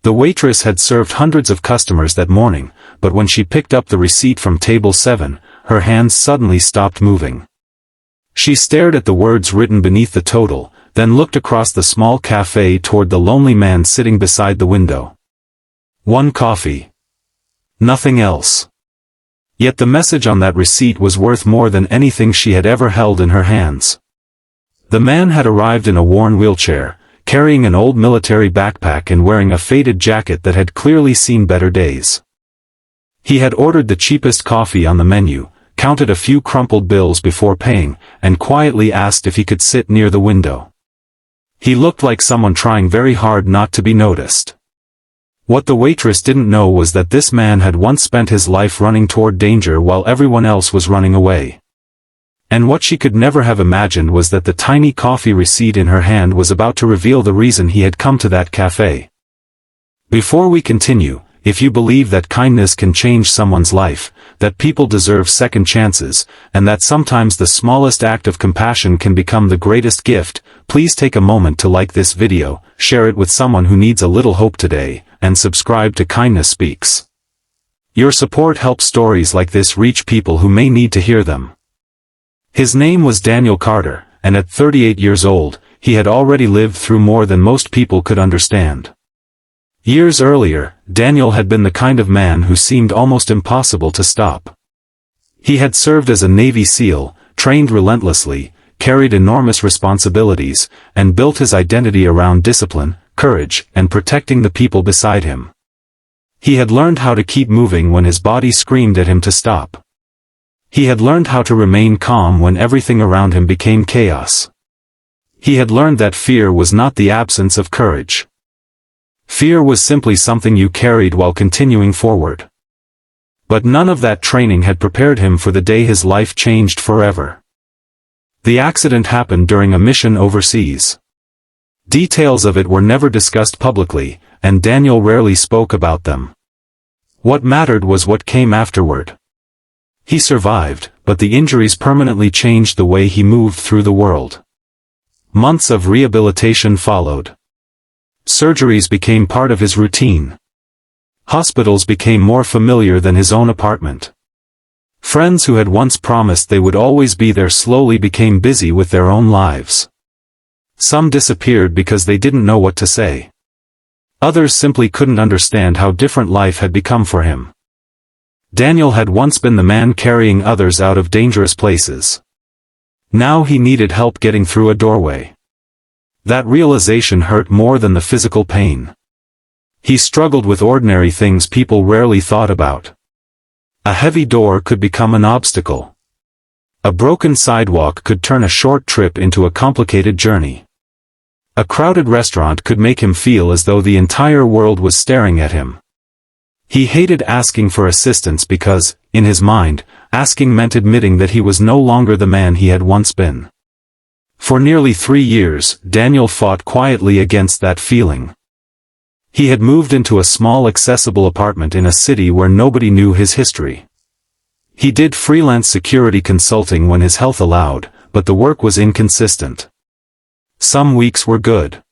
The waitress had served hundreds of customers that morning, but when she picked up the receipt from table 7, her hands suddenly stopped moving. She stared at the words written beneath the total, then looked across the small cafe toward the lonely man sitting beside the window. One coffee. Nothing else. Yet the message on that receipt was worth more than anything she had ever held in her hands. The man had arrived in a worn wheelchair, carrying an old military backpack and wearing a faded jacket that had clearly seen better days. He had ordered the cheapest coffee on the menu, counted a few crumpled bills before paying, and quietly asked if he could sit near the window. He looked like someone trying very hard not to be noticed. What the waitress didn't know was that this man had once spent his life running toward danger while everyone else was running away. And what she could never have imagined was that the tiny coffee receipt in her hand was about to reveal the reason he had come to that cafe. Before we continue, if you believe that kindness can change someone's life, that people deserve second chances, and that sometimes the smallest act of compassion can become the greatest gift, please take a moment to like this video, share it with someone who needs a little hope today, and subscribe to Kindness Speaks. Your support helps stories like this reach people who may need to hear them. His name was Daniel Carter, and at 38 years old, he had already lived through more than most people could understand. Years earlier, Daniel had been the kind of man who seemed almost impossible to stop. He had served as a Navy SEAL, trained relentlessly, carried enormous responsibilities, and built his identity around discipline, courage, and protecting the people beside him. He had learned how to keep moving when his body screamed at him to stop. He had learned how to remain calm when everything around him became chaos. He had learned that fear was not the absence of courage. Fear was simply something you carried while continuing forward. But none of that training had prepared him for the day his life changed forever. The accident happened during a mission overseas. Details of it were never discussed publicly, and Daniel rarely spoke about them. What mattered was what came afterward. He survived, but the injuries permanently changed the way he moved through the world. Months of rehabilitation followed. Surgeries became part of his routine. Hospitals became more familiar than his own apartment. Friends who had once promised they would always be there slowly became busy with their own lives. Some disappeared because they didn't know what to say. Others simply couldn't understand how different life had become for him. Daniel had once been the man carrying others out of dangerous places. Now he needed help getting through a doorway. That realization hurt more than the physical pain. He struggled with ordinary things people rarely thought about. A heavy door could become an obstacle. A broken sidewalk could turn a short trip into a complicated journey. A crowded restaurant could make him feel as though the entire world was staring at him. He hated asking for assistance because, in his mind, asking meant admitting that he was no longer the man he had once been. For nearly 3 years, Daniel fought quietly against that feeling. He had moved into a small accessible apartment in a city where nobody knew his history. He did freelance security consulting when his health allowed, but the work was inconsistent. Some weeks were good.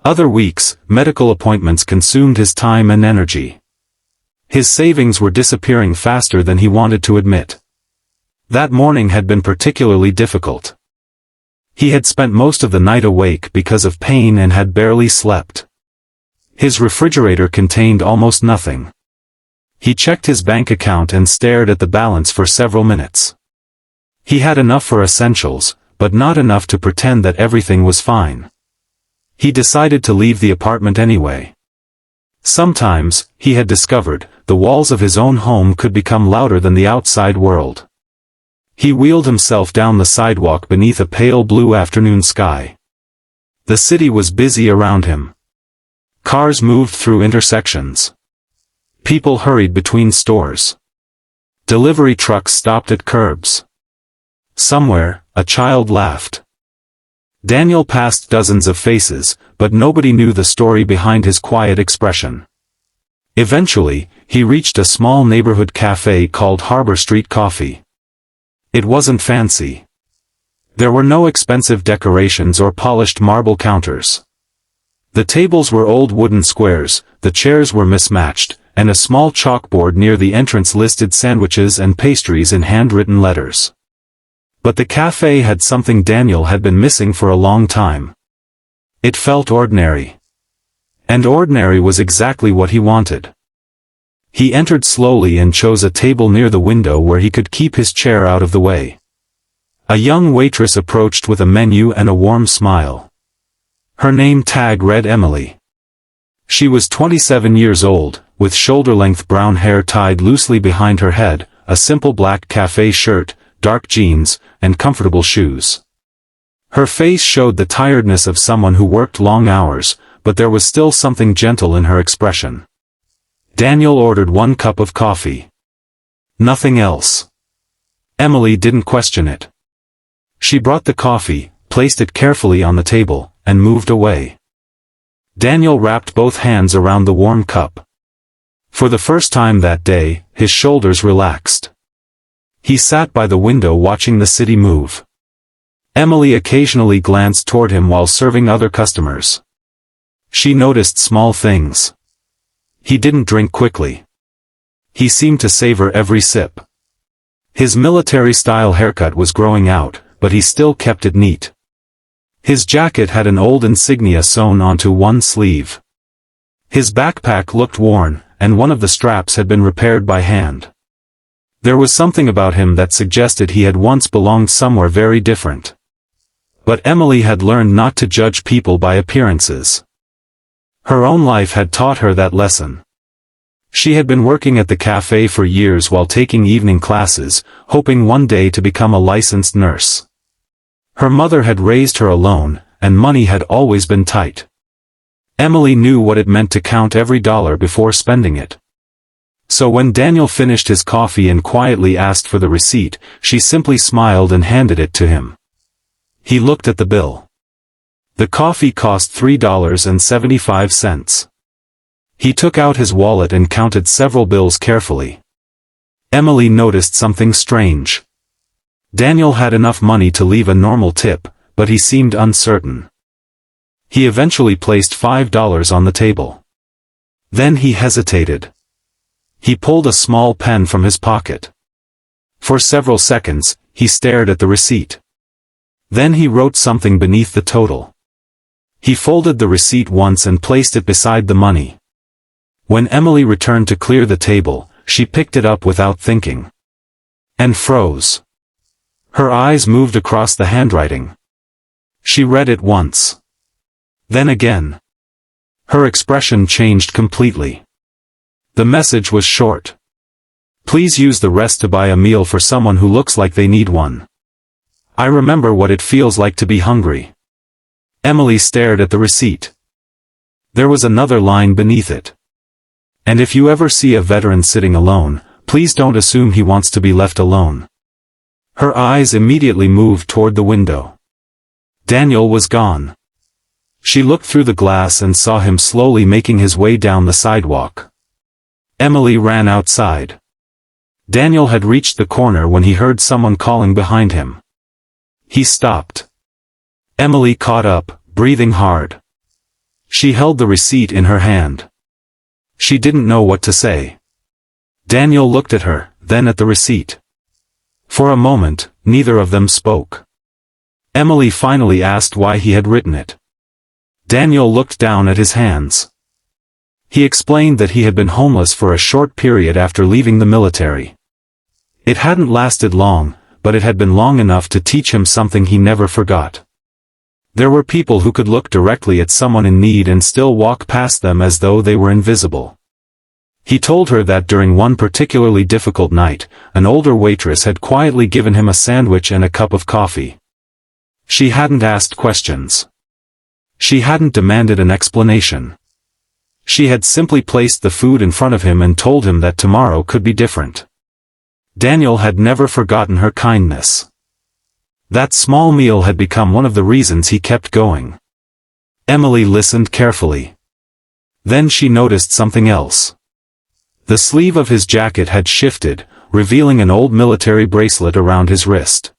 Other weeks, medical appointments consumed his time and energy. His savings were disappearing faster than he wanted to admit. That morning had been particularly difficult. He had spent most of the night awake because of pain and had barely slept. His refrigerator contained almost nothing. He checked his bank account and stared at the balance for several minutes. He had enough for essentials, but not enough to pretend that everything was fine. He decided to leave the apartment anyway. Sometimes, he had discovered, the walls of his own home could become louder than the outside world. He wheeled himself down the sidewalk beneath a pale blue afternoon sky. The city was busy around him. Cars moved through intersections. People hurried between stores. Delivery trucks stopped at curbs. Somewhere, a child laughed. Daniel passed dozens of faces, but nobody knew the story behind his quiet expression. Eventually, he reached a small neighborhood cafe called Harbor Street Coffee. It wasn't fancy. There were no expensive decorations or polished marble counters. The tables were old wooden squares, the chairs were mismatched, and a small chalkboard near the entrance listed sandwiches and pastries in handwritten letters. But the cafe had something Daniel had been missing for a long time. It felt ordinary. And ordinary was exactly what he wanted. He entered slowly and chose a table near the window where he could keep his chair out of the way. A young waitress approached with a menu and a warm smile. Her name tag read Emily. She was 27 years old, with shoulder-length brown hair tied loosely behind her head, a simple black café shirt, dark jeans, and comfortable shoes. Her face showed the tiredness of someone who worked long hours, but there was still something gentle in her expression. Daniel ordered 1 cup of coffee. Nothing else. Emily didn't question it. She brought the coffee, placed it carefully on the table, and moved away. Daniel wrapped both hands around the warm cup. For the first time that day, his shoulders relaxed. He sat by the window watching the city move. Emily occasionally glanced toward him while serving other customers. She noticed small things. He didn't drink quickly. He seemed to savor every sip. His military-style haircut was growing out, but he still kept it neat. His jacket had an old insignia sewn onto one sleeve. His backpack looked worn, and one of the straps had been repaired by hand. There was something about him that suggested he had once belonged somewhere very different. But Emily had learned not to judge people by appearances. Her own life had taught her that lesson. She had been working at the cafe for years while taking evening classes, hoping one day to become a licensed nurse. Her mother had raised her alone, and money had always been tight. Emily knew what it meant to count every dollar before spending it. So when Daniel finished his coffee and quietly asked for the receipt, she simply smiled and handed it to him. He looked at the bill. The coffee cost $3.75. He took out his wallet and counted several bills carefully. Emily noticed something strange. Daniel had enough money to leave a normal tip, but he seemed uncertain. He eventually placed $5 on the table. Then he hesitated. He pulled a small pen from his pocket. For several seconds, he stared at the receipt. Then he wrote something beneath the total. He folded the receipt once and placed it beside the money. When Emily returned to clear the table, she picked it up without thinking. And froze. Her eyes moved across the handwriting. She read it once. Then again. Her expression changed completely. The message was short. Please use the rest to buy a meal for someone who looks like they need one. I remember what it feels like to be hungry. Emily stared at the receipt. There was another line beneath it. And if you ever see a veteran sitting alone, please don't assume he wants to be left alone. Her eyes immediately moved toward the window. Daniel was gone. She looked through the glass and saw him slowly making his way down the sidewalk. Emily ran outside. Daniel had reached the corner when he heard someone calling behind him. He stopped. Emily caught up, breathing hard. She held the receipt in her hand. She didn't know what to say. Daniel looked at her, then at the receipt. For a moment, neither of them spoke. Emily finally asked why he had written it. Daniel looked down at his hands. He explained that he had been homeless for a short period after leaving the military. It hadn't lasted long, but it had been long enough to teach him something he never forgot. There were people who could look directly at someone in need and still walk past them as though they were invisible. He told her that during one particularly difficult night, an older waitress had quietly given him a sandwich and a cup of coffee. She hadn't asked questions. She hadn't demanded an explanation. She had simply placed the food in front of him and told him that tomorrow could be different. Daniel had never forgotten her kindness. That small meal had become one of the reasons he kept going. Emily listened carefully. Then she noticed something else. The sleeve of his jacket had shifted, revealing an old military bracelet around his wrist.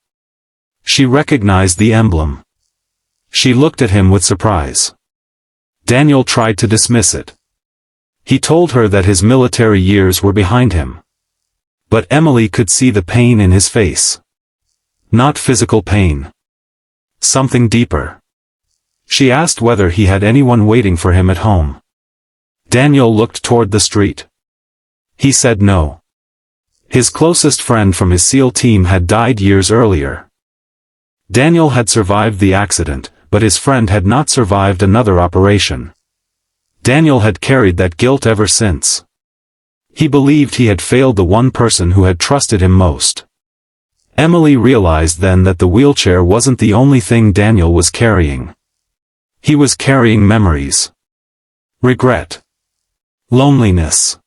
She recognized the emblem. She looked at him with surprise. Daniel tried to dismiss it. He told her that his military years were behind him. But Emily could see the pain in his face. Not physical pain. Something deeper. She asked whether he had anyone waiting for him at home. Daniel looked toward the street. He said no. His closest friend from his SEAL team had died years earlier. Daniel had survived the accident, but his friend had not survived another operation. Daniel had carried that guilt ever since. He believed he had failed the one person who had trusted him most. Emily realized then that the wheelchair wasn't the only thing Daniel was carrying. He was carrying memories. Regret. Loneliness.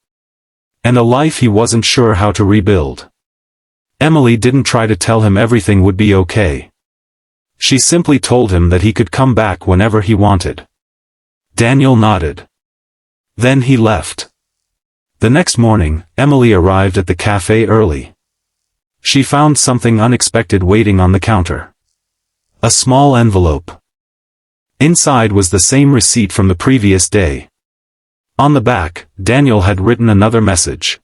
And a life he wasn't sure how to rebuild. Emily didn't try to tell him everything would be okay. She simply told him that he could come back whenever he wanted. Daniel nodded. Then he left. The next morning, Emily arrived at the cafe early. She found something unexpected waiting on the counter. A small envelope. Inside was the same receipt from the previous day. On the back, Daniel had written another message.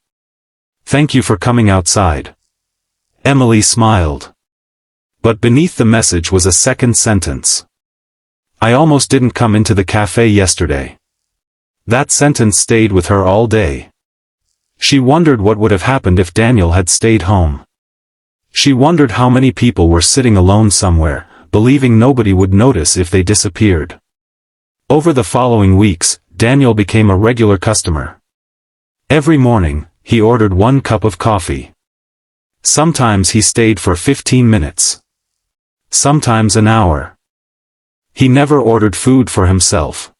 "Thank you for coming outside." Emily smiled. But beneath the message was a second sentence. "I almost didn't come into the cafe yesterday." That sentence stayed with her all day. She wondered what would have happened if Daniel had stayed home. She wondered how many people were sitting alone somewhere, believing nobody would notice if they disappeared. Over the following weeks, Daniel became a regular customer. Every morning, he ordered 1 cup of coffee. Sometimes he stayed for 15 minutes. Sometimes an hour. He never ordered food for himself.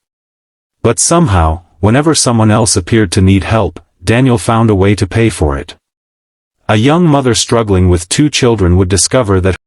But somehow, whenever someone else appeared to need help, Daniel found a way to pay for it. A young mother struggling with 2 children would discover that